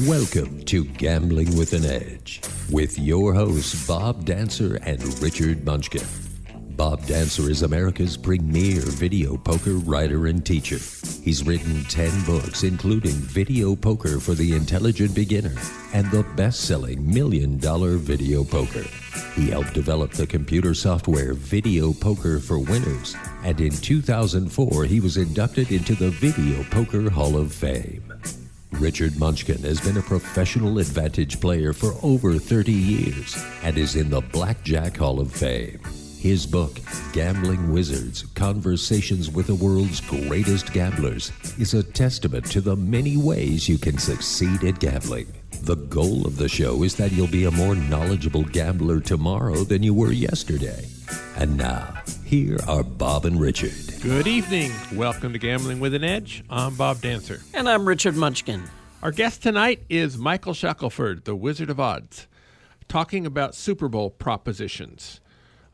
Welcome to Gambling with an Edge with your hosts Bob Dancer and Richard Munchkin. Bob Dancer is America's premier video poker writer and teacher. He's written 10 books, including Video Poker for the Intelligent Beginner and the best-selling $1 Million Video Poker. He helped develop the computer software Video Poker for Winners, and in 2004 he was inducted into the Video Poker Hall of Fame. Richard Munchkin has been a professional advantage player for over 30 years and is in the Blackjack Hall of Fame. His book, Gambling Wizards, Conversations with the World's Greatest Gamblers, is a testament to the many ways you can succeed at gambling. The goal of the show is that you'll be a more knowledgeable gambler tomorrow than you were yesterday. And now, here are Bob and Richard. Good evening. Welcome to Gambling with an Edge. I'm Bob Dancer. And I'm Richard Munchkin. Our guest tonight is Michael Shackleford, the Wizard of Odds, talking about Super Bowl propositions.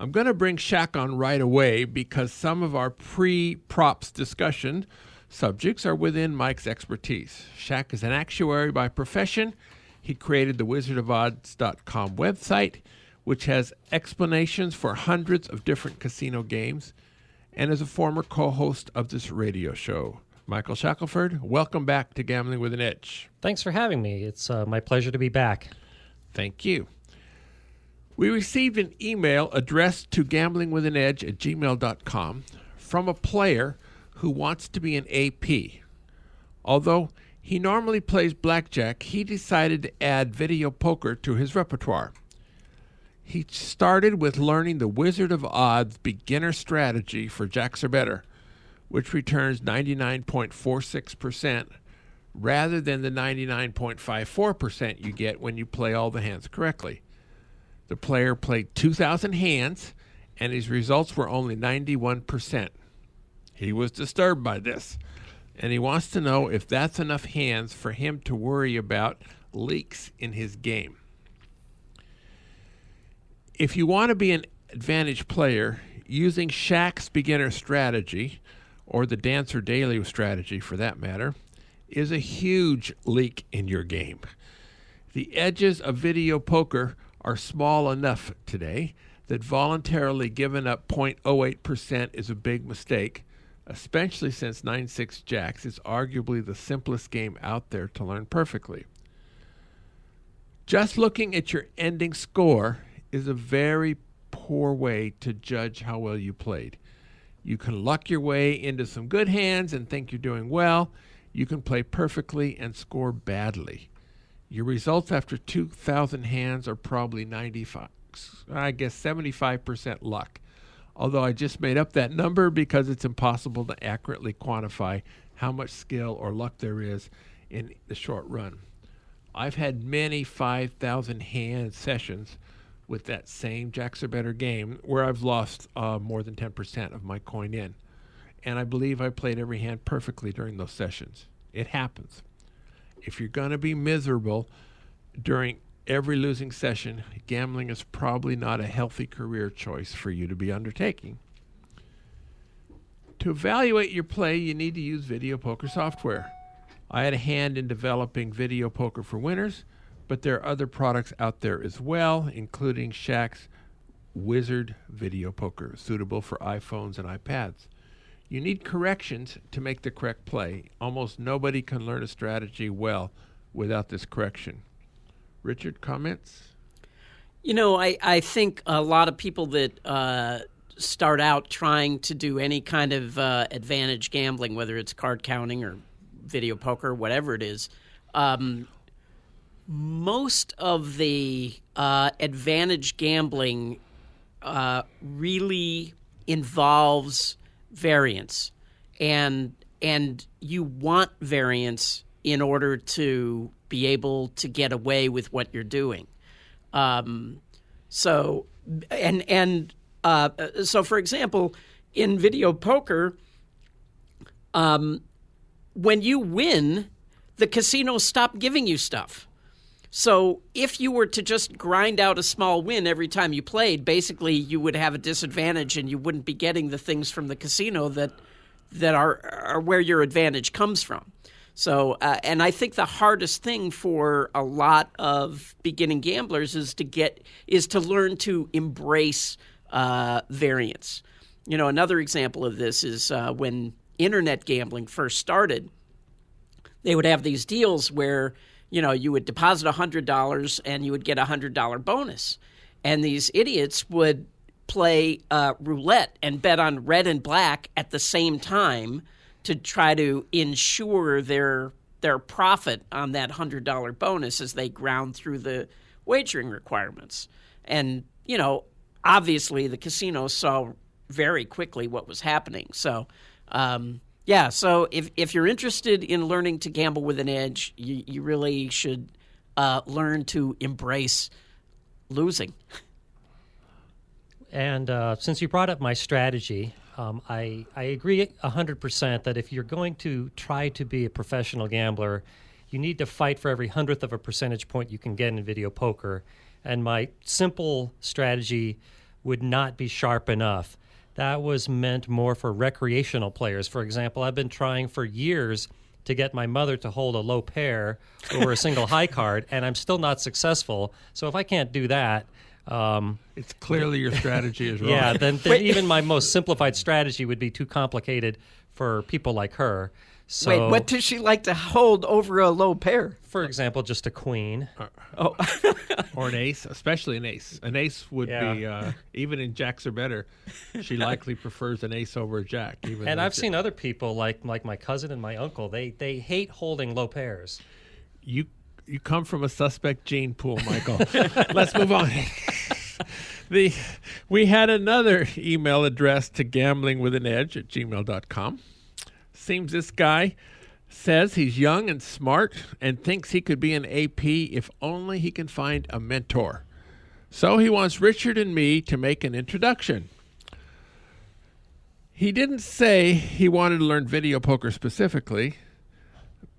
I'm going to bring Shaq on right away because some of our pre-props discussion subjects are within Mike's expertise. Shaq is an actuary by profession. He created the wizardofodds.com website, which has explanations for hundreds of different casino games, and is a former co-host of this radio show. Michael Shackleford, welcome back to Gambling with an Edge. Thanks for having me. It's my pleasure to be back. Thank you. We received an email addressed to gamblingwithanedge@gmail.com from a player who wants to be an AP. Although he normally plays blackjack, he decided to add video poker to his repertoire. He started with learning the Wizard of Odds beginner strategy for jacks or better, which returns 99.46% rather than the 99.54% you get when you play all the hands correctly. The player played 2,000 hands, and his results were only 91%. He was disturbed by this, and he wants to know if that's enough hands for him to worry about leaks in his game. If you want to be an advantage player, using Shaq's beginner strategy, or the Dancer Daily strategy for that matter, is a huge leak in your game. The edges of video poker are small enough today that voluntarily giving up 0.08% is a big mistake, especially since 9-6 jacks is arguably the simplest game out there to learn perfectly. Just looking at your ending score is a very poor way to judge how well you played. You can luck your way into some good hands and think you're doing well. You can play perfectly and score badly. Your results after 2,000 hands are probably 75% luck. Although I just made up that number because it's impossible to accurately quantify how much skill or luck there is in the short run. I've had many 5,000 hand sessions with that same jacks or better game where I've lost more than 10% of my coin in. And I believe I played every hand perfectly during those sessions. It happens. If you're going to be miserable during every losing session, gambling is probably not a healthy career choice for you to be undertaking. To evaluate your play, you need to use video poker software. I had a hand in developing Video Poker for Winners, but there are other products out there as well, including Shaq's Wizard Video Poker, suitable for iPhones and iPads. You need corrections to make the correct play. Almost nobody can learn a strategy well without this correction. Richard, comments? You know, I think a lot of people that start out trying to do any kind of advantage gambling, whether it's card counting or video poker, whatever it is, most of the advantage gambling really involves variance, and you want variance in order to be able to get away with what you're doing. So for example, in video poker, when you win, the casinos stop giving you stuff. So if you were to just grind out a small win every time you played, basically you would have a disadvantage and you wouldn't be getting the things from the casino that are where your advantage comes from. So, and I think the hardest thing for a lot of beginning gamblers is to learn to embrace variance. Another example of this is when internet gambling first started, they would have these deals where, you would deposit $100 and you would get a $100 bonus. And these idiots would play roulette and bet on red and black at the same time to try to ensure their profit on that $100 bonus as they ground through the wagering requirements. And, obviously the casinos saw very quickly what was happening. So, so if you're interested in learning to gamble with an edge, you really should learn to embrace losing. And since you brought up my strategy, I agree 100% that if you're going to try to be a professional gambler, you need to fight for every 100th of a percentage point you can get in video poker. And my simple strategy would not be sharp enough. That was meant more for recreational players. For example, I've been trying for years to get my mother to hold a low pair over a single high card, and I'm still not successful. So if I can't do that, it's clearly your strategy is wrong. Yeah, then even my most simplified strategy would be too complicated for people like her. So, wait, what does she like to hold over a low pair? For example, just a queen. Or an ace, especially an ace. An ace would be, even in jacks or better, she likely prefers an ace over a jack. And I've seen other people, like my cousin and my uncle, they hate holding low pairs. You come from a suspect gene pool, Michael. Let's move on. We had another email address to gamblingwithanedge@gmail.com. Seems this guy says he's young and smart and thinks he could be an AP if only he can find a mentor. So he wants Richard and me to make an introduction. He didn't say he wanted to learn video poker specifically,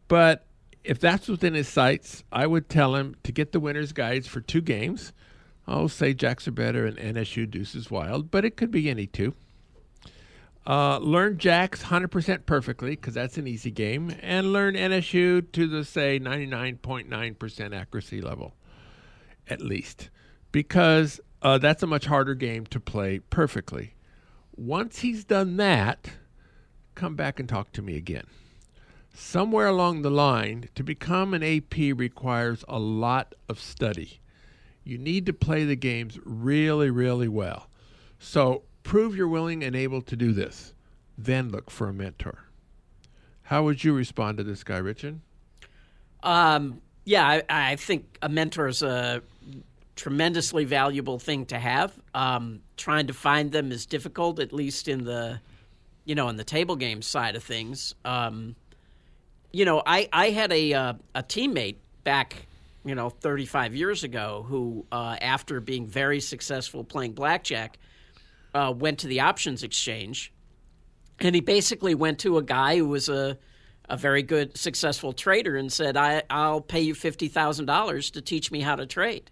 but if that's within his sights, I would tell him to get the winner's guides for 2 games. I'll say jacks are better and NSU deuces wild, but it could be any 2. Learn jacks 100% perfectly, because that's an easy game, and learn NSU to the, say, 99.9% accuracy level, at least, because that's a much harder game to play perfectly. Once he's done that, come back and talk to me again. Somewhere along the line, to become an AP requires a lot of study. You need to play the games really, really well. So prove you're willing and able to do this. Then look for a mentor. How would you respond to this guy, Richard? I think a mentor is a tremendously valuable thing to have. Trying to find them is difficult, at least in the table game side of things. I had a teammate back, 35 years ago who, after being very successful playing blackjack, went to the options exchange, and he basically went to a guy who was a very good, successful trader and said, I'll pay you $50,000 to teach me how to trade.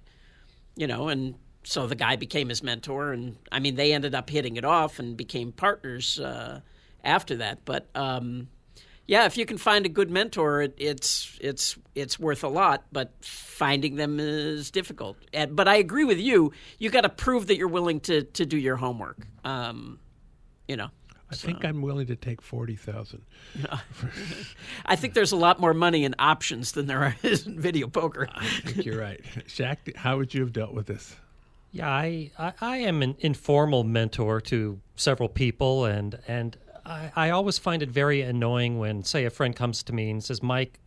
And so the guy became his mentor, and they ended up hitting it off and became partners after that. But if you can find a good mentor, it's worth a lot, but finding them is difficult. But I agree with you. You got to prove that you're willing to do your homework. I think I'm willing to take $40,000. I think there's a lot more money in options than there is in video poker. I think you're right. Shaq, how would you have dealt with this? Yeah, I am an informal mentor to several people, and I always find it very annoying when, say, a friend comes to me and says, Mike,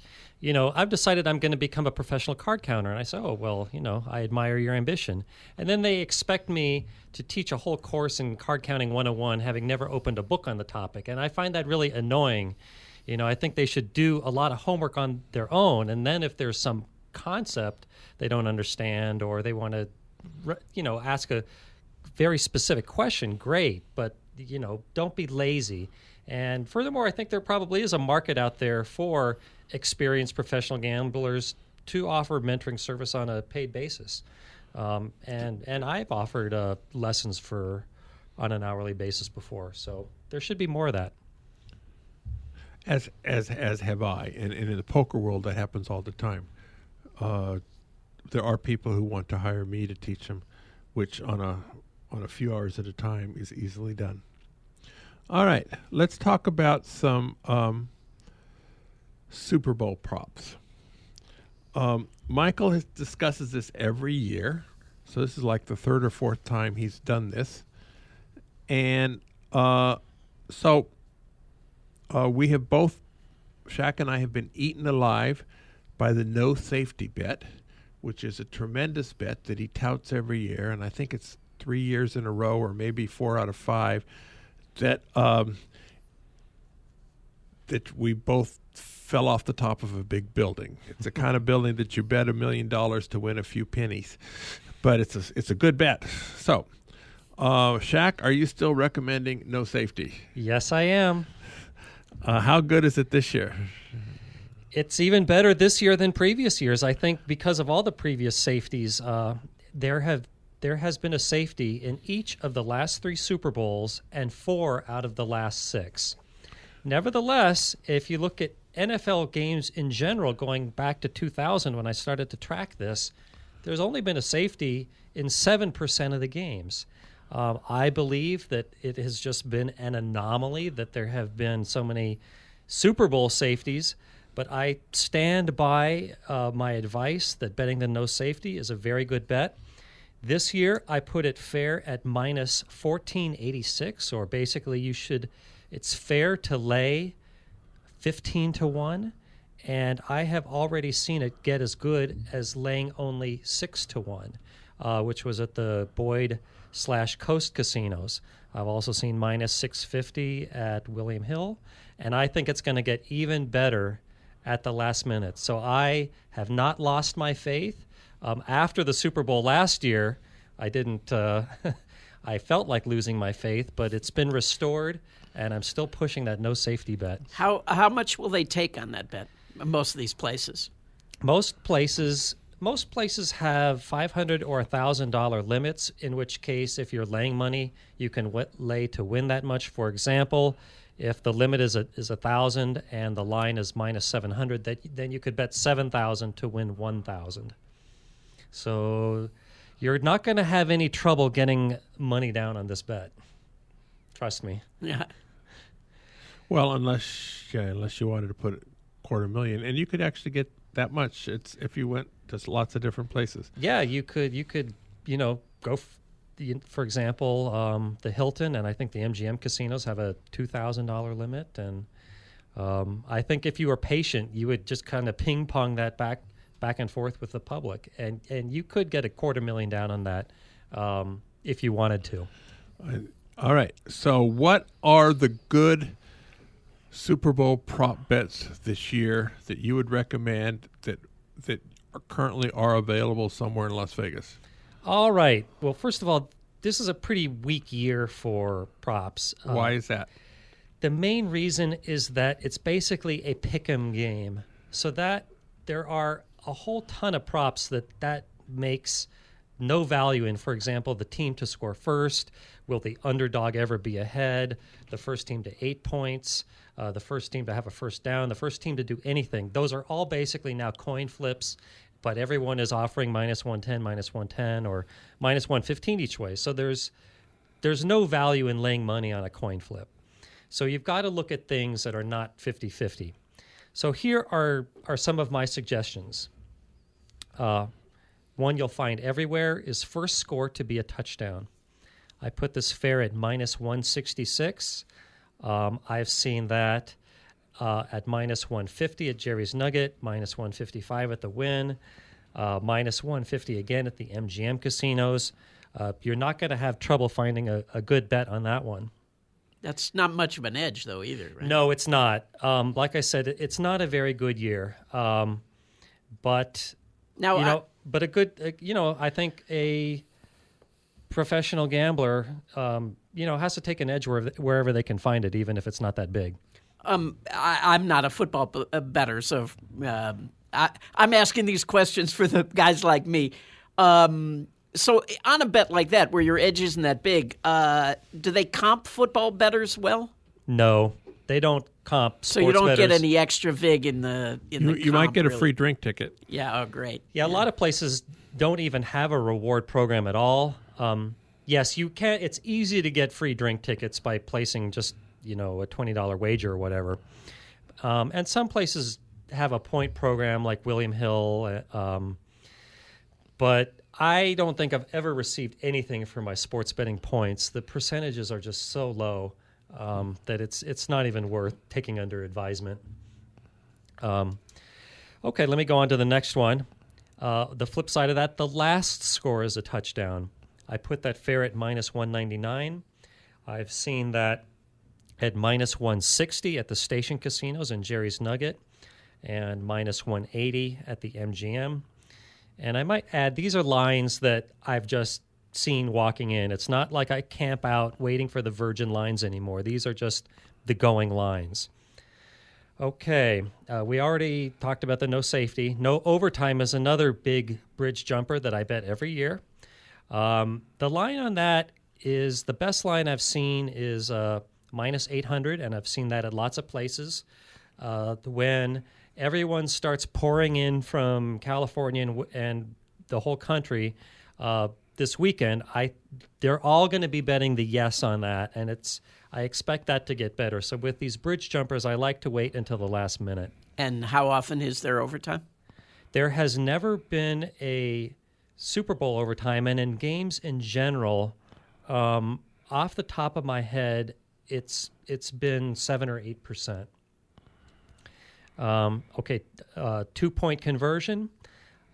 I've decided I'm going to become a professional card counter. And I say, oh, well, I admire your ambition. And then they expect me to teach a whole course in Card Counting 101, having never opened a book on the topic. And I find that really annoying. I think they should do a lot of homework on their own. And then if there's some concept they don't understand or they want to, ask a very specific question, great. But don't be lazy. And furthermore, I think there probably is a market out there for experienced professional gamblers to offer mentoring service on a paid basis. And I've offered lessons on an hourly basis before. So there should be more of that. As have I, and in the poker world that happens all the time. There are people who want to hire me to teach them, which on a few hours at a time is easily done. All right, let's talk about some Super Bowl props. Michael discusses this every year, so this is like the third or fourth time he's done this, and we have both, Shaq and I, have been eaten alive by the no safety bet, which is a tremendous bet that he touts every year, and I think it's 3 years in a row, or maybe 4 out of 5, that we both fell off the top of a big building. It's the kind of building that you bet $1 million to win a few pennies, but it's a good bet. So, Shaq, are you still recommending no safety? Yes, I am. How good is it this year? It's even better this year than previous years. I think because of all the previous safeties, there has been a safety in each of the last 3 Super Bowls and 4 out of the last 6. Nevertheless, if you look at NFL games in general, going back to 2000 when I started to track this, there's only been a safety in 7% of the games. I believe that it has just been an anomaly that there have been so many Super Bowl safeties, but I stand by my advice that betting the no safety is a very good bet. This year, I put it fair at minus 1486, or basically it's fair to lay 15 to 1, and I have already seen it get as good as laying only 6 to 1, which was at the Boyd/Coast casinos. I've also seen minus 650 at William Hill, and I think it's going to get even better at the last minute. So I have not lost my faith. After the Super Bowl last year, I didn't. I felt like losing my faith, but it's been restored, and I'm still pushing that no safety bet. How much will they take on that bet? Most of these places. Most places have $500 or $1,000 limits. In which case, if you're laying money, you can lay to win that much. For example, if the limit is 1,000 and the line is minus 700, then you could bet 7,000 to win 1,000. So you're not going to have any trouble getting money down on this bet. Trust me. Yeah. Well, unless you wanted to put $250,000, and you could actually get that much. It's if you went to lots of different places. Yeah, you could go. For example, the Hilton and I think the MGM casinos have a $2,000 limit, and I think if you were patient, you would just kind of ping pong that back and forth with the public, and you could get $250,000 down on that if you wanted to. All right. So, what are the good Super Bowl prop bets this year that you would recommend that currently are available somewhere in Las Vegas? All right. Well, first of all, this is a pretty weak year for props. Why is that? The main reason is that it's basically a pick'em game, so that there are a whole ton of props that makes no value in. For example, the team to score first. Will the underdog ever be ahead? The first team to 8 points. The first team to have a first down. The first team to do anything. Those are all basically now coin flips, but everyone is offering minus 110, or minus 115 each way. So there's no value in laying money on a coin flip. So you've got to look at things that are not 50-50. So here are some of my suggestions. One you'll find everywhere is first score to be a touchdown. I put this fair at minus 166. I've seen that at minus 150 at Jerry's Nugget, minus 155 at the Wynn, minus 150 again at the MGM casinos. You're not going to have trouble finding a good bet on that one. That's not much of an edge, though, either, right? No, it's not. Like I said, it's not a very good year. But now, but a good, I think a professional gambler, has to take an edge wherever they can find it, even if it's not that big. I'm not a football bettor, so I'm asking these questions for the guys like me. So on a bet like that, where your edge isn't that big, do they comp football bettors well? No, they don't comp So sports you don't get bettors. any extra vig in the You might comp, get a really. free drink ticket. Yeah, oh, great. Yeah, a lot of places don't even have a reward program at all. Yes, you can. It's easy to get free drink tickets by placing just a $20 wager or whatever. And some places have a point program like William Hill, but I don't think I've ever received anything for my sports betting points. The percentages are just so low that it's not even worth taking under advisement. Okay, let me go on to the next one. The flip side of that, the last score is a touchdown. I put that fair at minus 199. I've seen that at minus 160 at the station casinos and Jerry's Nugget, and minus 180 at the MGM. And I might add, these are lines that I've just seen walking in. It's not like I camp out waiting for the Virgin lines anymore. These are just the going lines. Okay, we already talked about the no safety. No overtime is another big bridge jumper that I bet every year. The line on that is, the best line I've seen is minus 800, and I've seen that at lots of places. When everyone starts pouring in from California and the whole country this weekend, they're all going to be betting the yes on that, and I expect that to get better. So with these bridge jumpers, I like to wait until the last minute. And how often is there overtime? There has never been a Super Bowl overtime, and in games in general, off the top of my head, it's been 7 or 8%. Okay, 2-point conversion.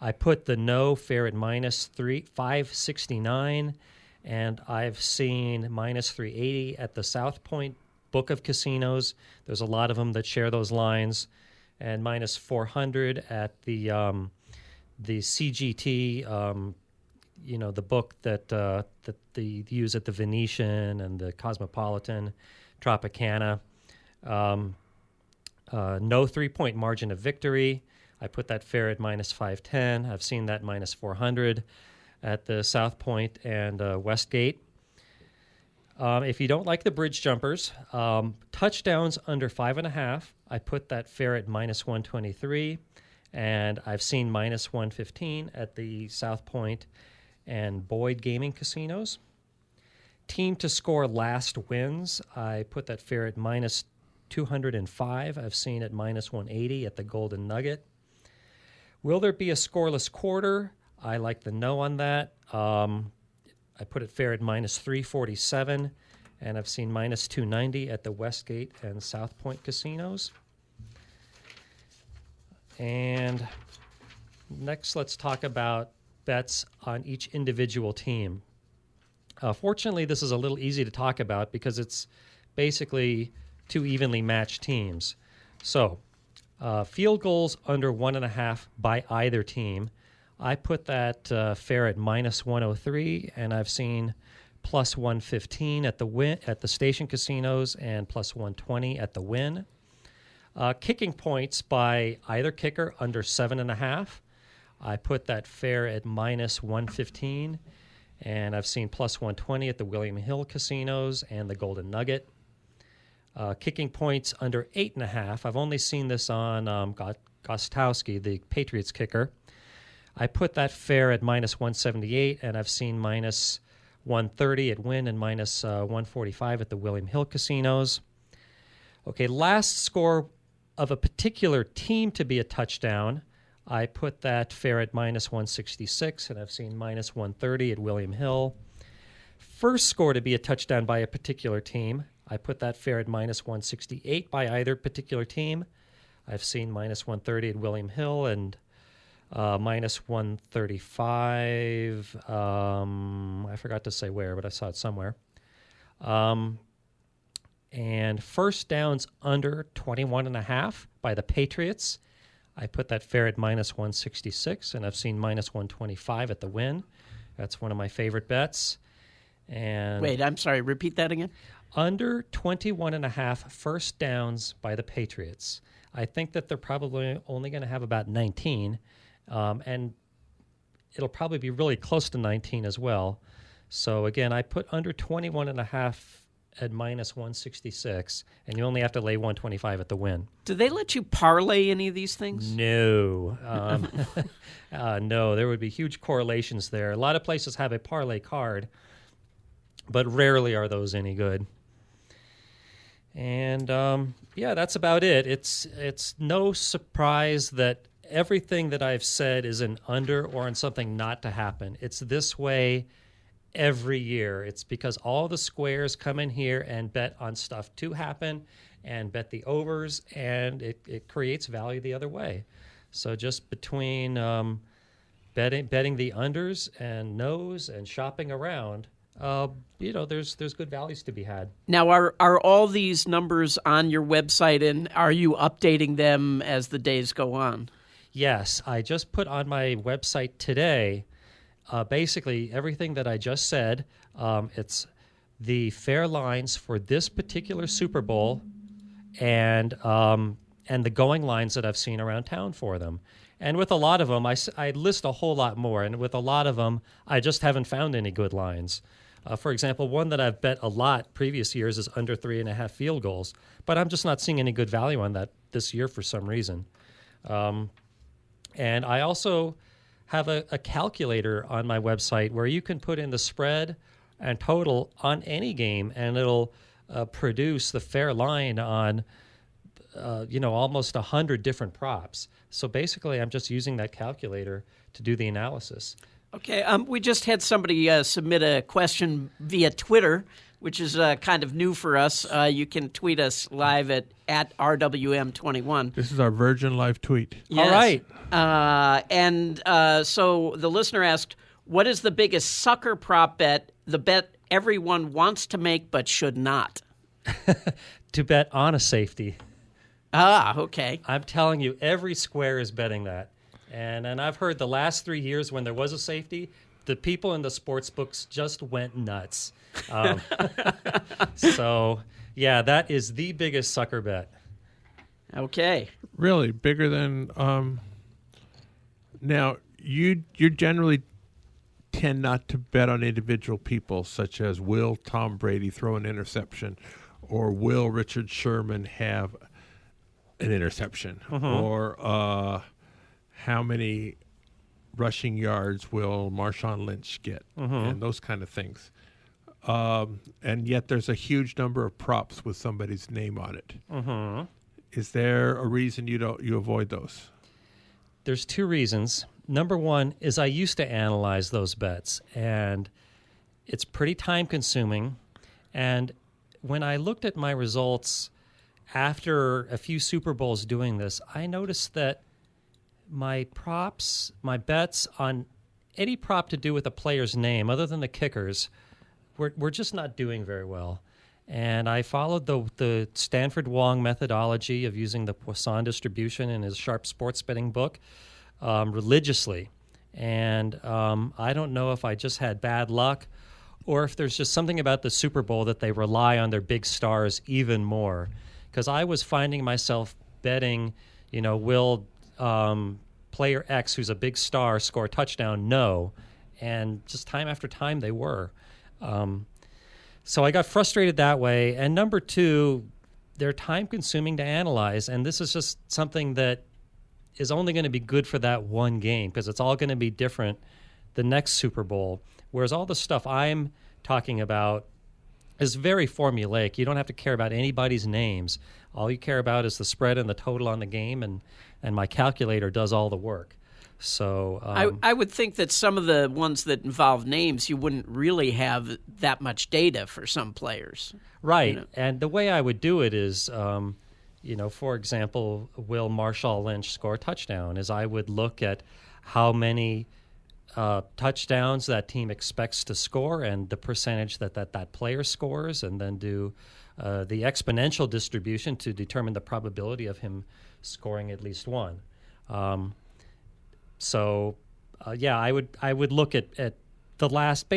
I put the no fair at minus 569, and I've seen minus 380 at the South Point book of casinos. There's a lot of them that share those lines, and minus 400 at the CGT, the book that they use at the Venetian and the Cosmopolitan, Tropicana. No 3-point margin of victory. I put that fair at minus 510. I've seen that minus 400 at the South Point and Westgate. If you don't like the bridge jumpers, touchdowns under 5.5, I put that fair at minus 123. And I've seen minus 115 at the South Point and Boyd Gaming Casinos. Team to score last wins, I put that fair at minus 205. I've seen at minus 180 at the Golden Nugget. Will there be a scoreless quarter? I like the no on that. I put it fair at minus 347, and I've seen minus 290 at the Westgate and South Point casinos. And next, let's talk about bets on each individual team. Fortunately, this is a little easy to talk about because it's basically two evenly matched teams. So, field goals under 1.5 by either team. I put that fair at minus 103, and I've seen plus 115 at the station casinos and plus 120 at the Wynn. Kicking points by either kicker under 7.5. I put that fair at minus 115, and I've seen plus 120 at the William Hill casinos and the Golden Nugget. Kicking points under 8.5. I've only seen this on Gostowski, the Patriots kicker. I put that fair at minus 178, and I've seen minus 130 at Wynn and minus 145 at the William Hill casinos. Okay, last score of a particular team to be a touchdown, I put that fair at minus 166, and I've seen minus 130 at William Hill. First score to be a touchdown by a particular team, I put that fair at minus 168 by either particular team. I've seen minus 130 at William Hill and minus 135. I forgot to say where, but I saw it somewhere. And first downs under 21.5 by the Patriots. I put that fair at minus 166, and I've seen minus 125 at the Wynn. That's one of my favorite bets. And Wait, I'm sorry, repeat that again? under 21.5 first downs by the Patriots. I think that they're probably only going to have about 19, and it'll probably be really close to 19 as well. So again, I put under 21.5 at minus 166, and you only have to lay 125 at the win. Do they let you parlay any of these things? No. No, there would be huge correlations there. A lot of places have a parlay card, but rarely are those any good. And that's about it. It's no surprise that everything that I've said is an under or in something not to happen. It's this way every year. It's because all the squares come in here and bet on stuff to happen and bet the overs, and it creates value the other way. So just between betting the unders and nos and shopping around, there's good values to be had. Now, are all these numbers on your website, and are you updating them as the days go on? Yes, I just put on my website today basically everything that I just said. It's the fair lines for this particular Super Bowl and the going lines that I've seen around town for them. And with a lot of them, I list a whole lot more. And with a lot of them, I just haven't found any good lines. For example, one that I've bet a lot previous years is under 3.5 field goals. But I'm just not seeing any good value on that this year for some reason. And I also have a calculator on my website where you can put in the spread and total on any game, and it'll produce the fair line on almost 100 different props. So basically, I'm just using that calculator to do the analysis. Okay, we just had somebody submit a question via Twitter, which is kind of new for us. You can tweet us live at RWM21. This is our Virgin Live tweet. Yes. All right. So the listener asked, what is the biggest sucker prop bet, the bet everyone wants to make but should not? To bet on a safety. Ah, okay. I'm telling you, every square is betting that. And I've heard the last 3 years when there was a safety, the people in the sports books just went nuts. So, yeah, that is the biggest sucker bet. Okay. Really bigger than now. You generally tend not to bet on individual people, such as will Tom Brady throw an interception, or will Richard Sherman have an interception, or how many rushing yards will Marshawn Lynch get, and those kind of things. And yet there's a huge number of props with somebody's name on it. Is there a reason you avoid those? There's two reasons. Number one is I used to analyze those bets, and it's pretty time-consuming. And when I looked at my results after a few Super Bowls doing this, I noticed that my bets on any prop to do with a player's name, other than the kickers, we're just not doing very well. And I followed the Stanford Wong methodology of using the Poisson distribution in his Sharp Sports Betting book religiously. And I don't know if I just had bad luck or if there's just something about the Super Bowl that they rely on their big stars even more. Because I was finding myself betting, will player X, who's a big star, score a touchdown? No. And just time after time they were. So I got frustrated that way. And number two, they're time-consuming to analyze, and this is just something that is only going to be good for that one game because it's all going to be different the next Super Bowl, whereas all the stuff I'm talking about is very formulaic. You don't have to care about anybody's names. All you care about is the spread and the total on the game, and my calculator does all the work. So I would think that some of the ones that involve names, you wouldn't really have that much data for some players. Right. And the way I would do it is, for example, will Marshawn Lynch score a touchdown? Is I would look at how many touchdowns that team expects to score and the percentage that player scores, and then do the exponential distribution to determine the probability of him scoring at least one. I would look at the last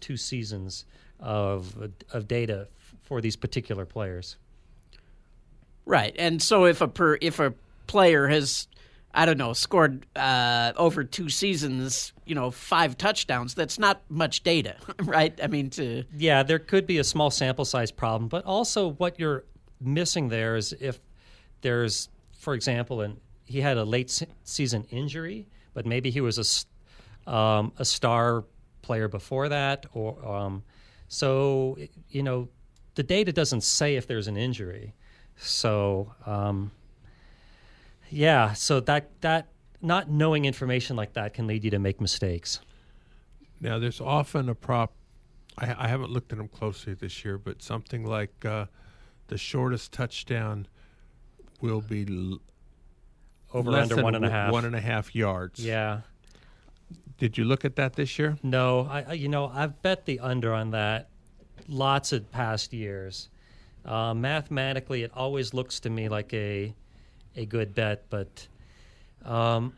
2 seasons of data for these particular players. Right, and so if a player has, I don't know, scored over 2 seasons, 5 touchdowns. That's not much data, right? I mean, Yeah, there could be a small sample size problem, but also what you're missing there is if there's, for example, he had a late season injury, but maybe he was a star player before that, or so the data doesn't say if there's an injury. So so that not knowing information like that can lead you to make mistakes. Now, there's often a prop. I haven't looked at them closely this year, but something like the shortest touchdown will be Over less under than 1.5. 1.5 yards. Yeah. Did you look at that this year? No, I've bet the under on that lots of past years. Mathematically, it always looks to me like a good bet, but but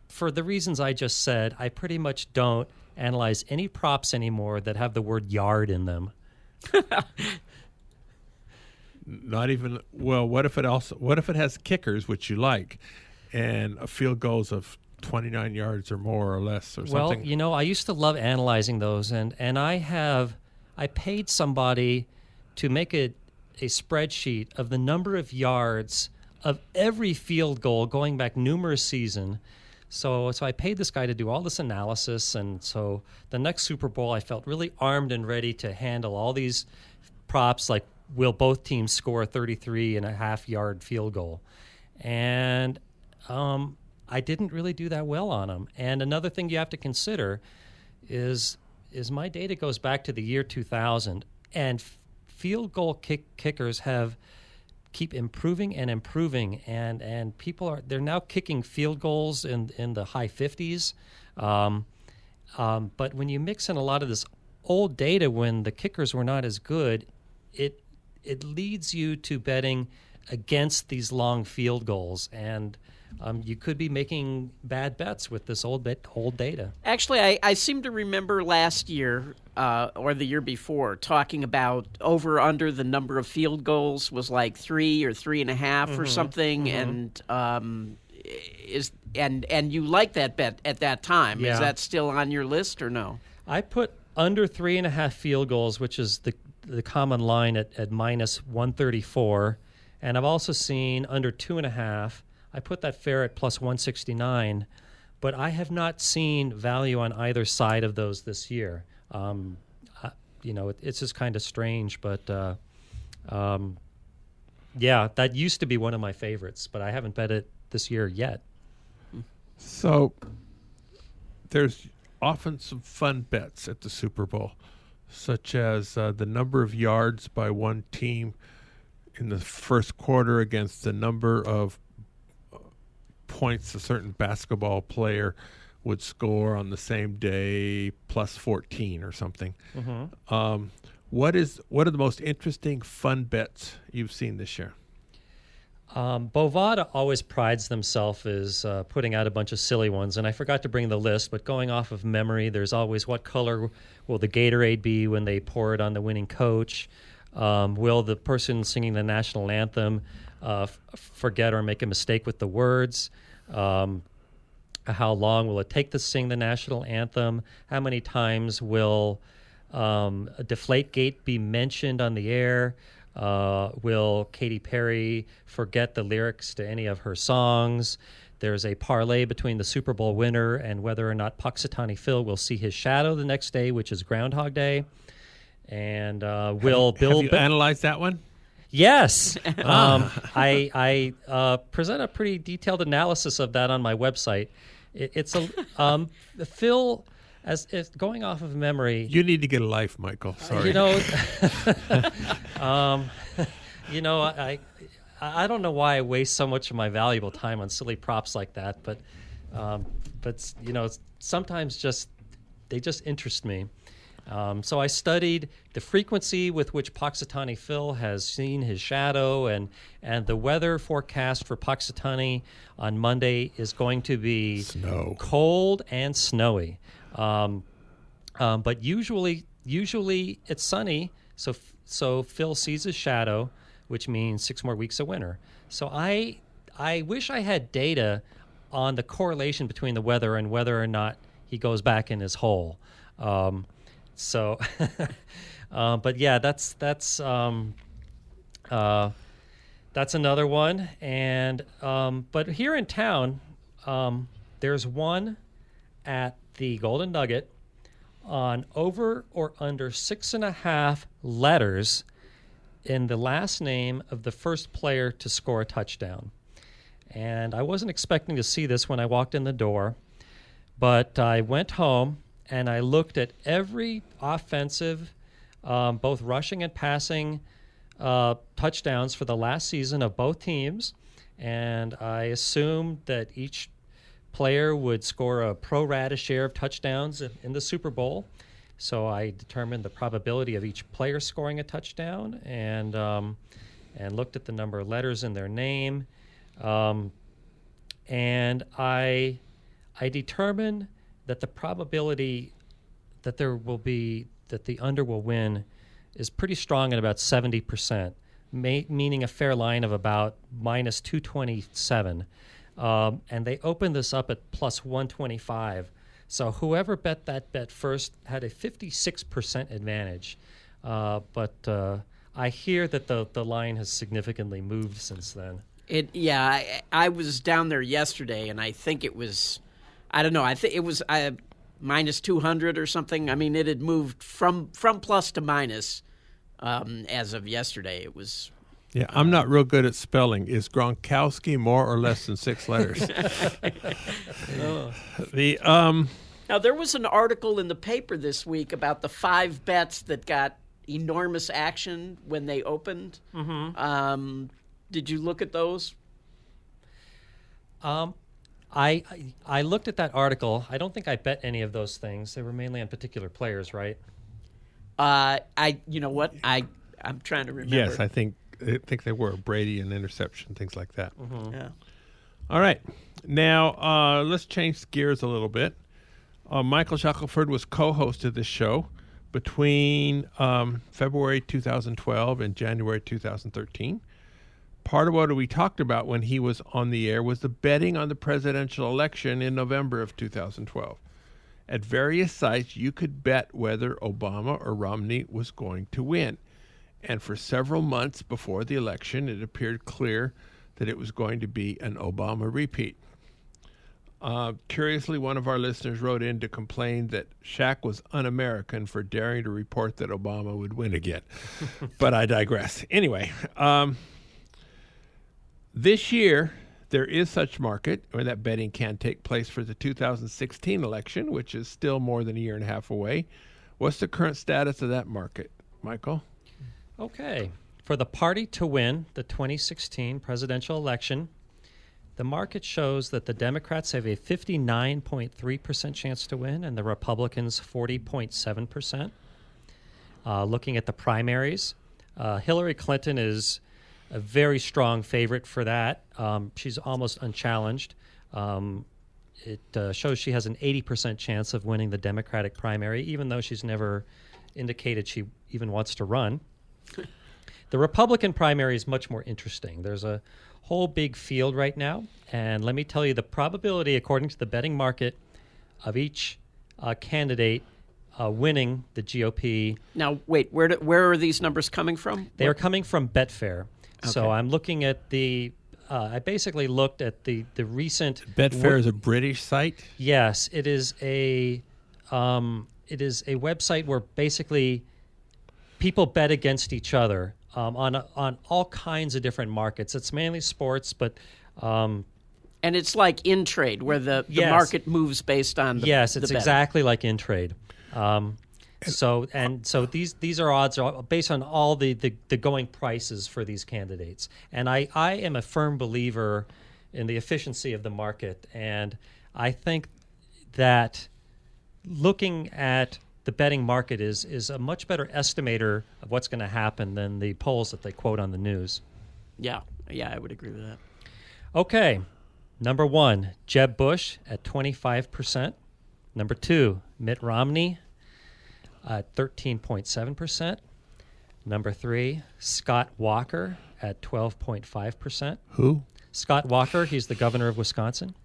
for the reasons I just said, I pretty much don't analyze any props anymore that have the word yard in them. Not even. Well, what if it has kickers, which you like, and a field goals of 29 yards or more or less or something? Well, I used to love analyzing those, and I paid somebody to make a spreadsheet of the number of yards of every field goal going back numerous seasons. So I paid this guy to do all this analysis, and so the next Super Bowl I felt really armed and ready to handle all these props, like will both teams score a 33.5-yard field goal. And I didn't really do that well on them. And another thing you have to consider is my data goes back to the year 2000, and field goal kickers keep improving and improving, and people they're now kicking field goals in the high 50s. But when you mix in a lot of this old data when the kickers were not as good, it leads you to betting against these long field goals, and you could be making bad bets with this old data. Actually, I seem to remember last year or the year before talking about over under the number of field goals was like 3 or 3.5 or something, and and you liked that bet at that time. Yeah. Is that still on your list or no? I put under 3.5 field goals, which is the common line at minus 134, and I've also seen under 2.5. I put that fair at plus 169, but I have not seen value on either side of those this year. It's just kind of strange, but that used to be one of my favorites, but I haven't bet it this year yet. So there's often some fun bets at the Super Bowl, such as the number of yards by one team in the first quarter against the number of points a certain basketball player would score on the same day, plus 14 or something. What are the most interesting fun bets you've seen this year? Bovada always prides themselves as putting out a bunch of silly ones, and I forgot to bring the list, but going off of memory, there's always what color will the Gatorade be when they pour it on the winning coach? Will the person singing the national anthem forget or make a mistake with the words? How long will it take to sing the national anthem? How many times will a Deflategate be mentioned on the air? Will Katy Perry forget the lyrics to any of her songs? There's a parlay between the Super Bowl winner and whether or not Punxsutawney Phil will see his shadow the next day, which is Groundhog Day. And have you analyzed that one? Yes. I present a pretty detailed analysis of that on my website. It's a Phil, as if going off of memory. You need to get a life, Michael. Sorry. I don't know why I waste so much of my valuable time on silly props like that, but sometimes they just interest me. So I studied the frequency with which Punxsutawney Phil has seen his shadow, and the weather forecast for Punxsutawney on Monday is going to be cold and snowy. But usually it's sunny, so Phil sees his shadow. which means 6 more weeks of winter. So I wish I had data on the correlation between the weather and whether or not he goes back in his hole. But yeah, that's another one. And but here in town, there's one at the Golden Nugget on over or under 6.5 letters in the last name of the first player to score a touchdown. And I wasn't expecting to see this when I walked in the door, but I went home and I looked at every offensive, both rushing and passing touchdowns for the last season of both teams, and I assumed that each player would score a pro rata share of touchdowns in the Super Bowl. So I determined the probability of each player scoring a touchdown and looked at the number of letters in their name. And I determined that the probability that the under will win is pretty strong at about 70%, meaning a fair line of about minus 227. And they opened this up at plus 125. So whoever bet that bet first had a 56% advantage. But I hear that the line has significantly moved since then. I was down there yesterday, and I think it was, I don't know, I think it was minus 200 or something. I mean, it had moved from plus to minus as of yesterday. It was. Yeah, I'm not real good at spelling. Is Gronkowski more or less than 6 letters? Now, there was an article in the paper this week about the 5 bets that got enormous action when they opened. Mm-hmm. Did you look at those? I looked at that article. I don't think I bet any of those things. They were mainly on particular players, right? You know what? I'm trying to remember. Yes, I think they were Brady and interception, things like that. Mm-hmm. Yeah. All right. Now, let's change gears a little bit. Michael Shackleford was co-host of this show between February 2012 and January 2013. Part of what we talked about when he was on the air was the betting on the presidential election in November of 2012. At various sites, you could bet whether Obama or Romney was going to win. And for several months before the election, it appeared clear that it was going to be an Obama repeat. Curiously, one of our listeners wrote in to complain that Shaq was un-American for daring to report that Obama would win again. But I digress. Anyway, this year, there is such market where that betting can take place for the 2016 election, which is still more than a year and a half away. What's the current status of that market, Michael? Okay. For the party to win the 2016 presidential election, the market shows that the Democrats have a 59.3% chance to win and the Republicans 40.7%. Looking at the primaries, Hillary Clinton is a very strong favorite for that. She's almost unchallenged. It shows she has an 80% chance of winning the Democratic primary, even though she's never indicated she even wants to run. The Republican primary is much more interesting. There's a whole big field right now, and let me tell you the probability, according to the betting market, of each candidate winning the GOP. Now, wait, where are these numbers coming from? They are coming from Betfair. Okay. So I'm looking at I basically looked at the recent. Betfair is a British site? Yes, it is a website where basically people bet against each other on all kinds of different markets. It's mainly sports, but and it's like InTrade, where the market moves based on the yes, it's the exactly like InTrade. So these are odds based on all the going prices for these candidates, and I am a firm believer in the efficiency of the market, and I think that looking at the betting market is a much better estimator of what's going to happen than the polls that they quote on the news. Yeah, I would agree with that. Okay, number 1, Jeb Bush at 25%. Number 2, Mitt Romney at 13.7%. Number 3, Scott Walker at 12.5%. Who? Scott Walker, he's the governor of Wisconsin.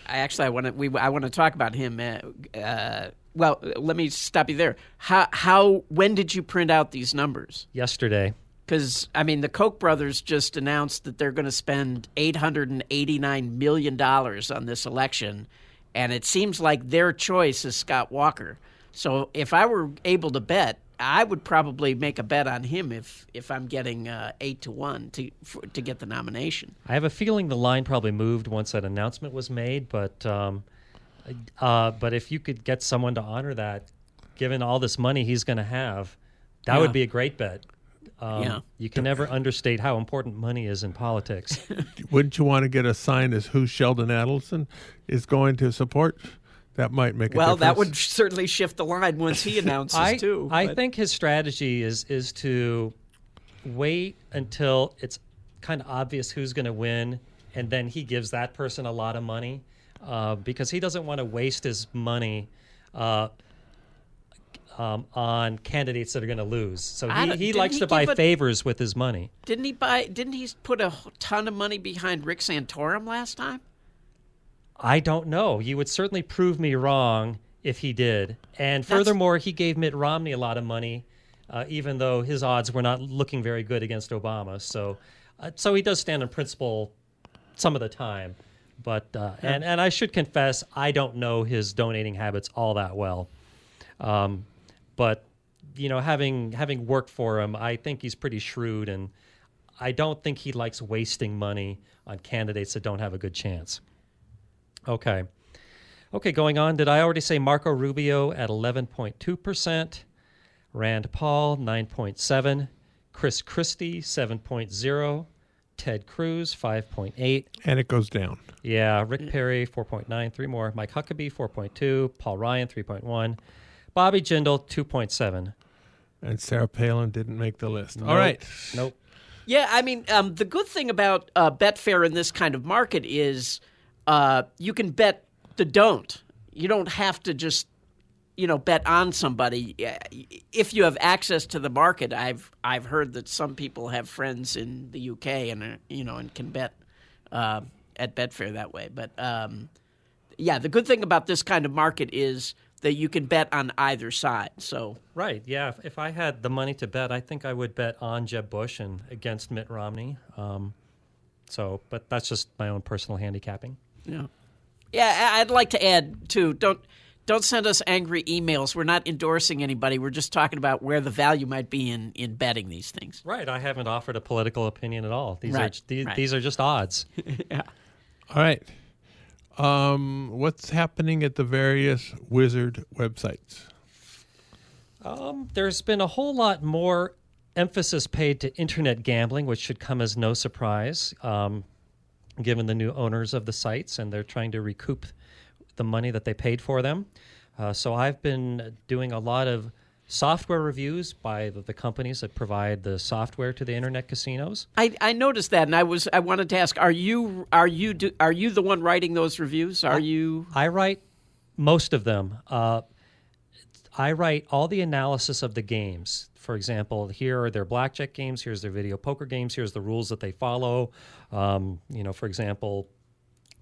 I want to talk about him. Well, let me stop you there. When did you print out these numbers? Yesterday. Because, I mean, the Koch brothers just announced that they're going to spend $889 million on this election, and it seems like their choice is Scott Walker. So if I were able to bet, I would probably make a bet on him if I'm getting 8-1 to get the nomination. I have a feeling the line probably moved once that announcement was made, but if you could get someone to honor that, given all this money he's going to have, that would be a great bet. You can never understate how important money is in politics. Wouldn't you want to get a sign as who Sheldon Adelson is going to support? That might make a difference. Well, that would certainly shift the line once he announces too. I think his strategy is to wait until it's kind of obvious who's going to win, and then he gives that person a lot of money because he doesn't want to waste his money on candidates that are going to lose. So he likes to buy favors with his money. Didn't he put a ton of money behind Rick Santorum last time? I don't know. You would certainly prove me wrong if he did. And furthermore, he gave Mitt Romney a lot of money, even though his odds were not looking very good against Obama. So he does stand on principle some of the time. But and I should confess, I don't know his donating habits all that well. But having worked for him, I think he's pretty shrewd, and I don't think he likes wasting money on candidates that don't have a good chance. Okay, going on. Did I already say Marco Rubio at 11.2%, Rand Paul 9.7%, Chris Christie 7.0%, Ted Cruz 5.8%. And it goes down. Yeah, Rick Perry 4.9%, 3 more. Mike Huckabee 4.2%, Paul Ryan 3.1%, Bobby Jindal 2.7%. And Sarah Palin didn't make the list. Nope. All right. Nope. Yeah, I mean, the good thing about Betfair in this kind of market is you can bet the don't. You don't have to just, bet on somebody. If you have access to the market, I've heard that some people have friends in the UK and and can bet at Betfair that way. But the good thing about this kind of market is that you can bet on either side. So right, yeah. If I had the money to bet, I think I would bet on Jeb Bush and against Mitt Romney. But that's just my own personal handicapping. Yeah. I'd like to add too. Don't send us angry emails. We're not endorsing anybody. We're just talking about where the value might be in betting these things. Right. I haven't offered a political opinion at all. These Right. These are just odds. Yeah. All right. What's happening at the various Wizard websites? There's been a whole lot more emphasis paid to internet gambling, which should come as no surprise, given the new owners of the sites, and they're trying to recoup the money that they paid for them. So I've been doing a lot of software reviews by the companies that provide the software to the internet casinos. I noticed that, and I wanted to ask: Are you the one writing those reviews? I write most of them. I write all the analysis of the games. For example, here are their blackjack games. Here's their video poker games. Here's the rules that they follow. For example,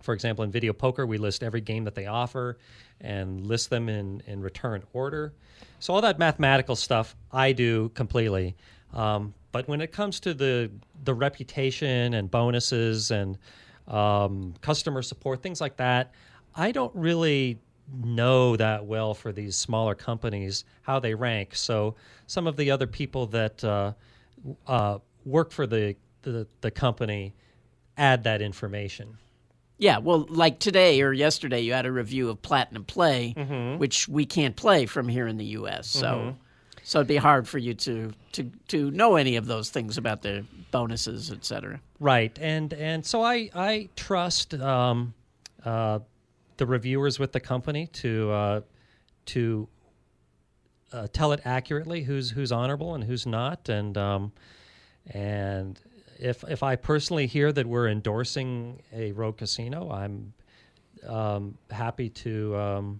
in video poker, we list every game that they offer and list them in return order. So all that mathematical stuff I do completely. But when it comes to the reputation and bonuses and customer support, things like that, I don't really know that well for these smaller companies how they rank. So some of the other people that work for the company add that information. Yeah, well, like today or yesterday, you had a review of Platinum Play, which we can't play from here in the U.S. So it'd be hard for you to know any of those things about the bonuses, et cetera. Right, and so I trust the reviewers with the company to tell it accurately who's honorable and who's not, and if I personally hear that we're endorsing a rogue casino, I'm happy to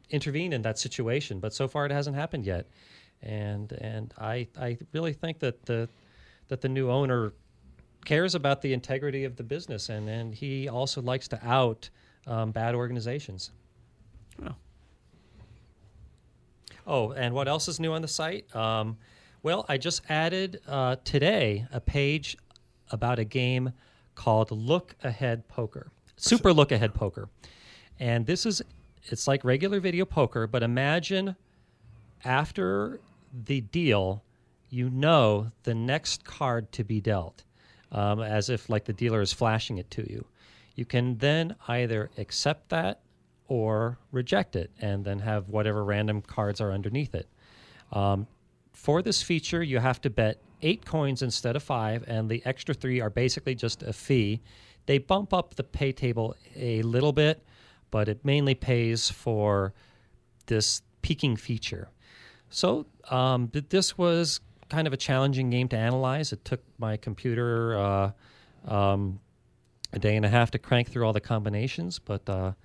intervene in that situation. But so far, it hasn't happened yet, and I really think that the new owner cares about the integrity of the business, and he also likes to out bad organizations. Well. Oh, and what else is new on the site? Well, I just added today a page about a game called Look Ahead Poker, Super Look Ahead Poker. And it's like regular video poker, but imagine after the deal, you know the next card to be dealt, as if like the dealer is flashing it to you. You can then either accept that or reject it, and then have whatever random cards are underneath it. For this feature, you have to bet 8 coins instead of 5, and the extra 3 are basically just a fee. They bump up the pay table a little bit, but it mainly pays for this peaking feature. So this was kind of a challenging game to analyze. It took my computer a day and a half to crank through all the combinations, but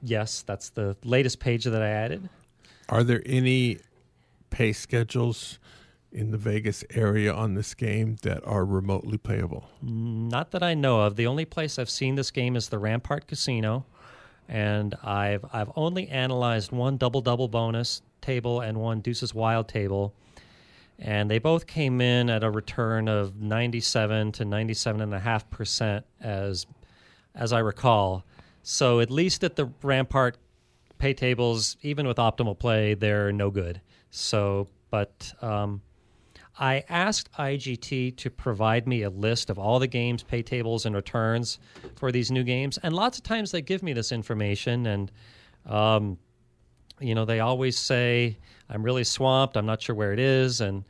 yes, that's the latest page that I added. Are there any pay schedules in the Vegas area on this game that are remotely playable? Not that I know of. The only place I've seen this game is the Rampart Casino, and I've only analyzed one double-double bonus table and one Deuces Wild table, and they both came in at a return of 97 to 97.5% as I recall. So at least at the Rampart pay tables, even with optimal play, they're no good. So, but I asked IGT to provide me a list of all the games, pay tables, and returns for these new games. And lots of times they give me this information, and, they always say, I'm really swamped, I'm not sure where it is. And,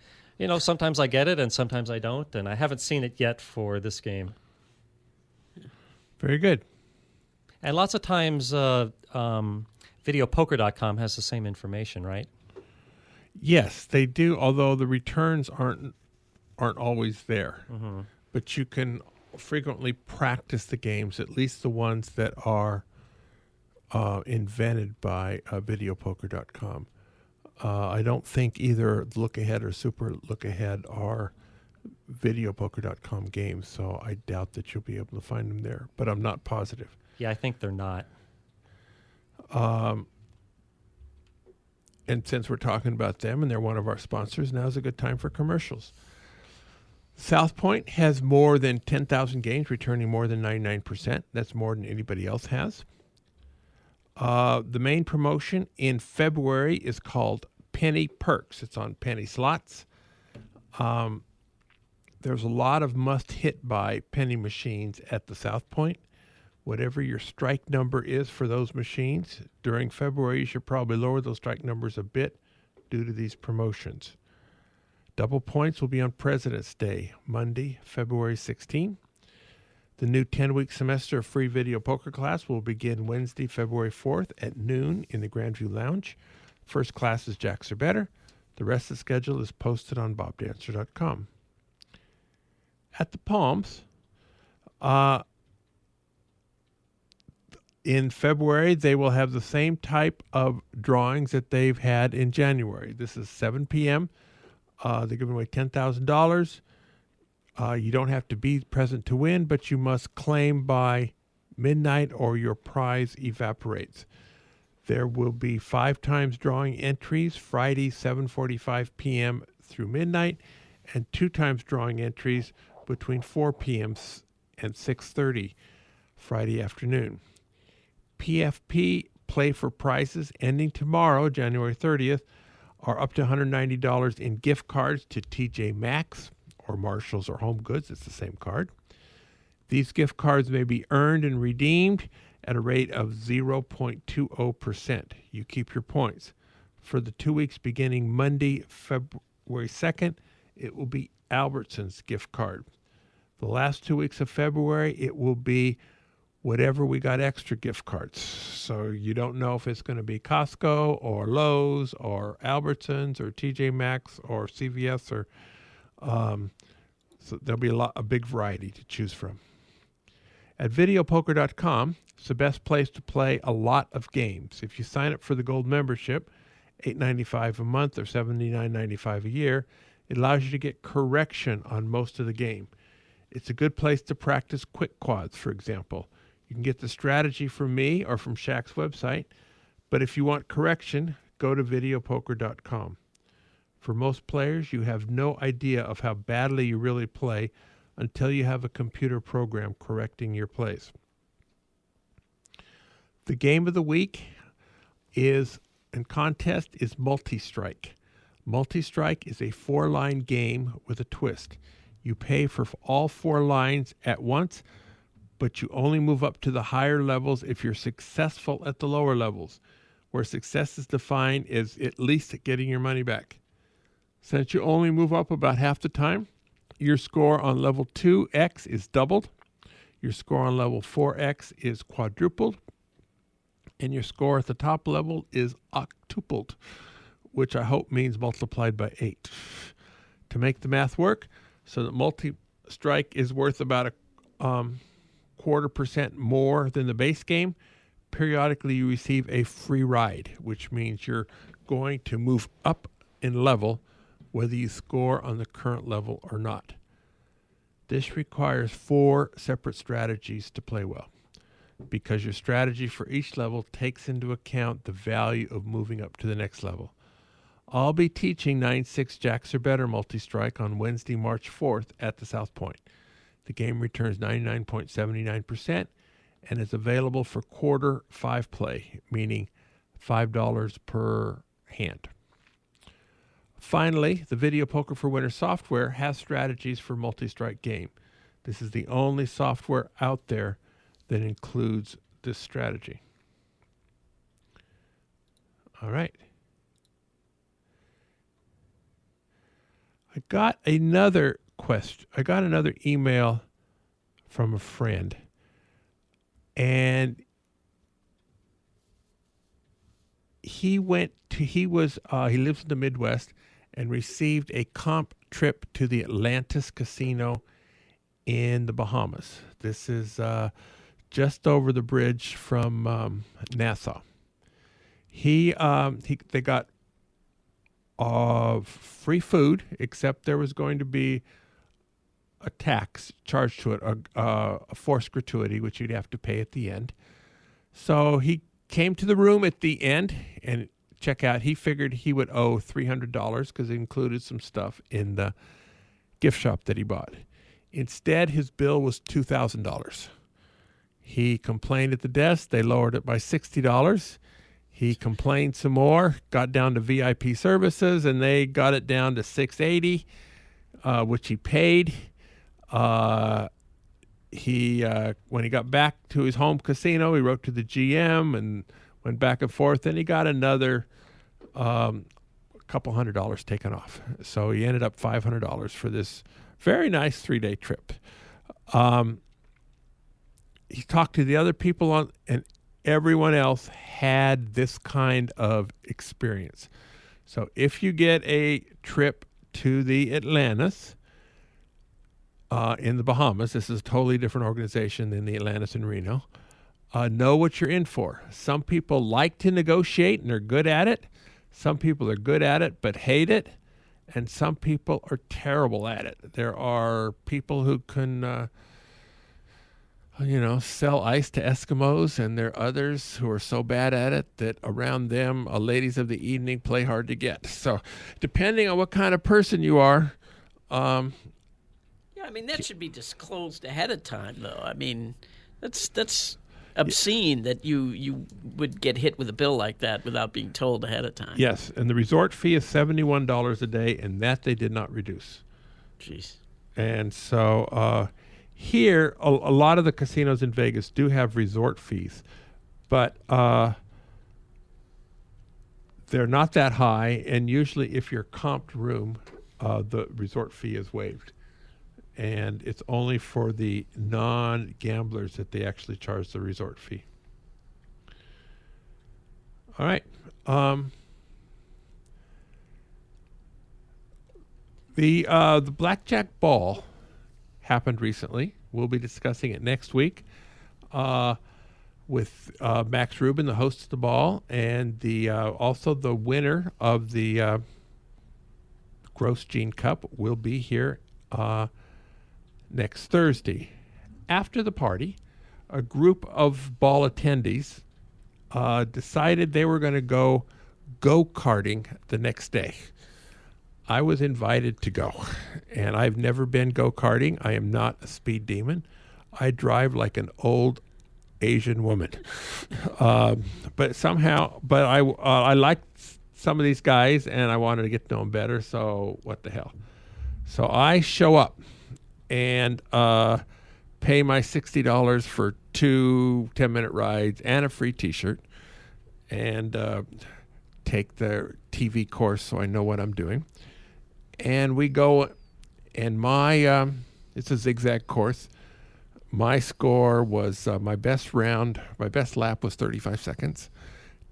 sometimes I get it and sometimes I don't. And I haven't seen it yet for this game. Very good. And lots of times videopoker.com has the same information, right? Yes, they do, although the returns aren't always there. Mm-hmm. But you can frequently practice the games, at least the ones that are invented by videopoker.com. I don't think either Look Ahead or Super Look Ahead are videopoker.com games, so I doubt that you'll be able to find them there, but I'm not positive. Yeah, I think they're not. And since we're talking about them and they're one of our sponsors, now's a good time for commercials. South Point has more than 10,000 games, returning more than 99%. That's more than anybody else has. The main promotion in February is called Penny Perks. It's on penny slots. There's a lot of must-hit-by penny machines at the South Point. Whatever your strike number is for those machines, during February, you should probably lower those strike numbers a bit due to these promotions. Double points will be on President's Day, Monday, February 16. The new 10-week semester of free video poker class will begin Wednesday, February 4th at noon in the Grandview Lounge. First class is Jacks or Better. The rest of the schedule is posted on bobdancer.com. At the Palms, in February, they will have the same type of drawings that they've had in January. This is 7 p.m. They're giving away $10,000. You don't have to be present to win, but you must claim by midnight or your prize evaporates. There will be 5 times drawing entries, Friday 7:45 p.m. through midnight, and 2 times drawing entries between 4 p.m. and 6:30 Friday afternoon. PFP play for prizes ending tomorrow, January 30th, are up to $190 in gift cards to TJ Maxx or Marshalls or Home Goods. It's the same card. These gift cards may be earned and redeemed at a rate of 0.20%. You keep your points. For the 2 weeks beginning Monday, February 2nd, it will be Albertsons gift card. The last 2 weeks of February, it will be whatever we got extra gift cards. So you don't know if it's going to be Costco or Lowe's or Albertsons or TJ Maxx or CVS or so there'll be a big variety to choose from. At videopoker.com, it's the best place to play a lot of games. If you sign up for the gold membership, $8.95 a month or $79.95 a year, It allows you to get correction on most of the game. It's a good place to practice quick quads, for example. You can get the strategy from me or from Shaq's website, but if you want correction, go to videopoker.com. For most players, you have no idea of how badly you really play until you have a computer program correcting your plays. The game of the week and contest is Multi-Strike. Multi-Strike is a 4-line game with a twist. You pay for all 4 lines at once, but you only move up to the higher levels if you're successful at the lower levels, where success is defined as at least getting your money back. Since you only move up about half the time, your score on level 2x is doubled, your score on level 4x is quadrupled, and your score at the top level is octupled, which I hope means multiplied by 8. To make the math work, so that Multi-Strike is worth about a 0.25% more than the base game, periodically you receive a free ride, which means you're going to move up in level whether you score on the current level or not. This requires 4 separate strategies to play well, because your strategy for each level takes into account the value of moving up to the next level. I'll be teaching 9-6 Jacks or Better Multi-Strike on Wednesday, March 4th at the South Point. The game returns 99.79% and is available for quarter 5 play, meaning $5 per hand. Finally, the Video Poker for Winners software has strategies for Multi-Strike game. This is the only software out there that includes this strategy. All right. I got another email from a friend, and he lives in the Midwest and received a comp trip to the Atlantis Casino in the Bahamas. This is just over the bridge from Nassau. They got free food, except there was going to be a tax charged to it, a forced gratuity, which you'd have to pay at the end. So he came to the room at the end and check out. He figured he would owe $300 because it included some stuff in the gift shop that he bought. Instead, his bill was $2,000. He complained at the desk. They lowered it by $60. He complained some more, got down to VIP services, and they got it down to $680, which he paid. When he got back to his home casino, he wrote to the GM and went back and forth, and he got another couple $100 taken off. So he ended up $500 for this very nice 3-day trip. He talked to the other people and everyone else had this kind of experience. So if you get a trip to the Atlantis in the Bahamas, this is a totally different organization than the Atlantis in Reno, know what you're in for. Some people like to negotiate and are good at it. Some people are good at it but hate it. And some people are terrible at it. There are people who can sell ice to Eskimos, and there are others who are so bad at it that around them, ladies of the evening play hard to get. So depending on what kind of person you are. That should be disclosed ahead of time, though. I mean, that's obscene that you would get hit with a bill like that without being told ahead of time. Yes, and the resort fee is $71 a day, and that they did not reduce. Jeez. And so here, a lot of the casinos in Vegas do have resort fees, but they're not that high, and usually if you're comped room, the resort fee is waived. And it's only for the non-gamblers that they actually charge the resort fee. All right. The Blackjack Ball happened recently. We'll be discussing it next week with Max Rubin, the host of the ball, and also the winner of the Gross Gene Cup will be here next Thursday. After the party, a group of ball attendees decided they were going to go go-karting the next day. I was invited to go, and I've never been go-karting. I am not a speed demon. I drive like an old Asian woman. But I liked some of these guys, and I wanted to get to know them better, so what the hell. So I show up and pay my $60 for 2 10-minute rides and a free T-shirt, and take the TV course so I know what I'm doing. And we go, and it's a zigzag course. My score was, my best lap was 35 seconds.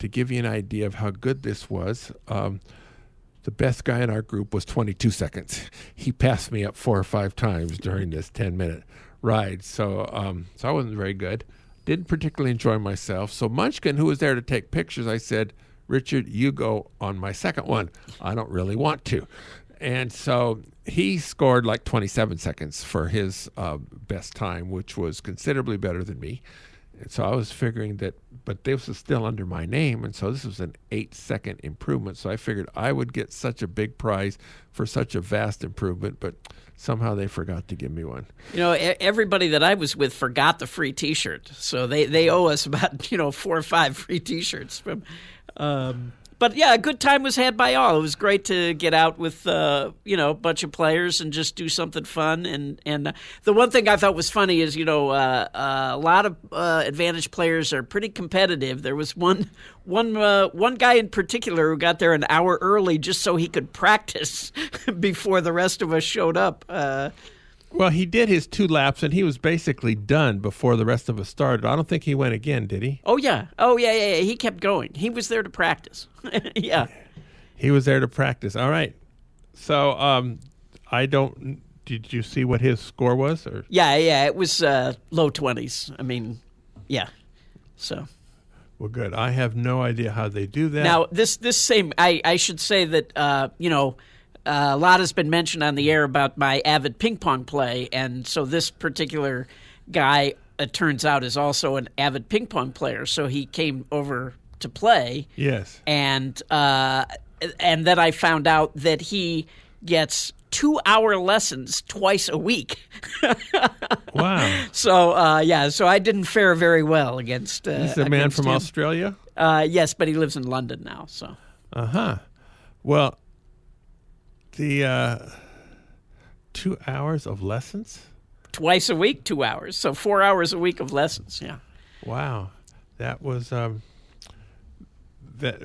To give you an idea of how good this was, the best guy in our group was 22 seconds. He passed me up 4 or 5 times during this 10-minute ride. So I wasn't very good. Didn't particularly enjoy myself. So Munchkin, who was there to take pictures, I said, Richard, you go on my second one. I don't really want to. And so he scored like 27 seconds for his best time, which was considerably better than me. And so I was figuring that, but this was still under my name, and so this was an 8-second improvement. So I figured I would get such a big prize for such a vast improvement, but somehow they forgot to give me one. You know, everybody that I was with forgot the free T-shirt, so they owe us about 4 or 5 free T-shirts from. But yeah, a good time was had by all. It was great to get out with a bunch of players and just do something fun. And the one thing I thought was funny is a lot of Advantage players are pretty competitive. There was one guy in particular who got there an hour early just so he could practice before the rest of us showed up. Well, he did his 2 laps, and he was basically done before the rest of us started. I don't think he went again, did he? Oh, yeah. He kept going. He was there to practice. Yeah. He was there to practice. All right. So did you see what his score was? Or? Yeah, it was low 20s. I mean, yeah. So. Well, good. I have no idea how they do that. Now, this same, I should say that, a lot has been mentioned on the air about my avid ping pong play, and so this particular guy, it turns out, is also an avid ping pong player. So he came over to play. Yes. And then I found out that he gets 2-hour lessons twice a week. Wow. So so I didn't fare very well against. He's a man from Australia. Yes, but he lives in London now. So. Well. The 2 hours of lessons? Twice a week, 2 hours. So 4 hours a week of lessons, yeah. Wow. That was, that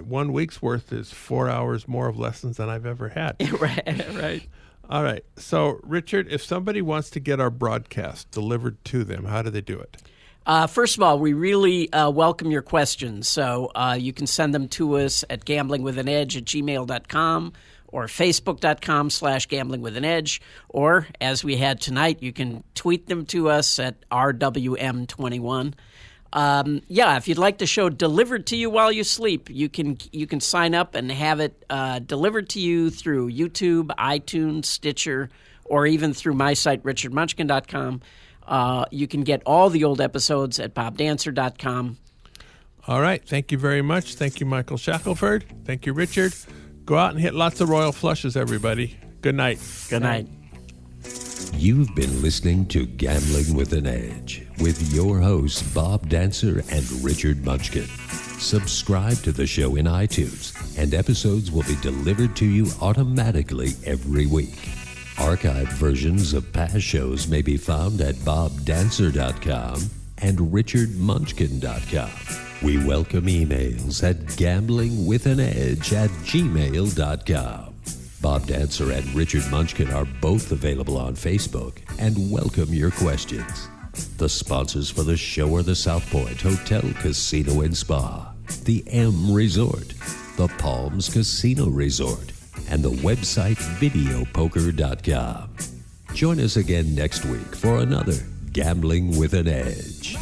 1 week's worth is 4 hours more of lessons than I've ever had. Right. All right. So, Richard, if somebody wants to get our broadcast delivered to them, how do they do it? First of all, we really welcome your questions. So you can send them to us at gamblingwithanedge@gmail.com or facebook.com/gamblingwithanedge. Or, as we had tonight, you can tweet them to us at RWM21. If you'd like the show delivered to you while you sleep, you can sign up and have it delivered to you through YouTube, iTunes, Stitcher, or even through my site, richardmunchkin.com. You can get all the old episodes at bobdancer.com. All right. Thank you very much. Thank you, Michael Shackleford. Thank you, Richard. Go out and hit lots of royal flushes, everybody. Good night. Good night. You've been listening to Gambling with an Edge with your hosts, Bob Dancer and Richard Munchkin. Subscribe to the show in iTunes, and episodes will be delivered to you automatically every week. Archived versions of past shows may be found at bobdancer.com and richardmunchkin.com. We welcome emails at gamblingwithanedge@gmail.com. Bob Dancer and Richard Munchkin are both available on Facebook and welcome your questions. The sponsors for the show are the South Point Hotel, Casino and Spa, the M Resort, the Palms Casino Resort, and the website videopoker.com. Join us again next week for another Gambling with an Edge.